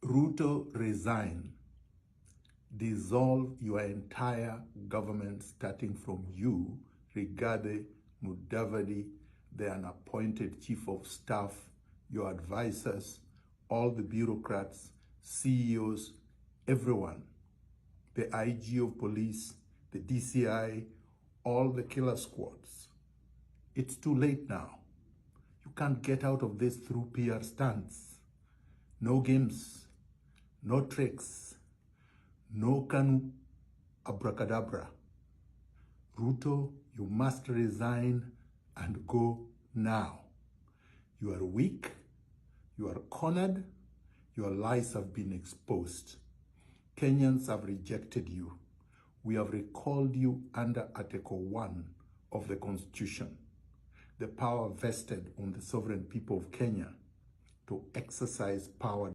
Ruto, resign. Dissolve your entire government, starting from you, Rigathi Mudavadi, the unappointed chief of staff, your advisors, all the bureaucrats, CEOs, everyone, the IG of police, the DCI, all the killer squads. It's too late now. You can't get out of this through PR stunts. No games, no tricks, no Kanu abracadabra. Ruto, you must resign and go now. You are weak, you are cornered, your lies have been exposed. Kenyans have rejected you. We have recalled you under Article 1 of the Constitution, the power vested on the sovereign people of Kenya to exercise power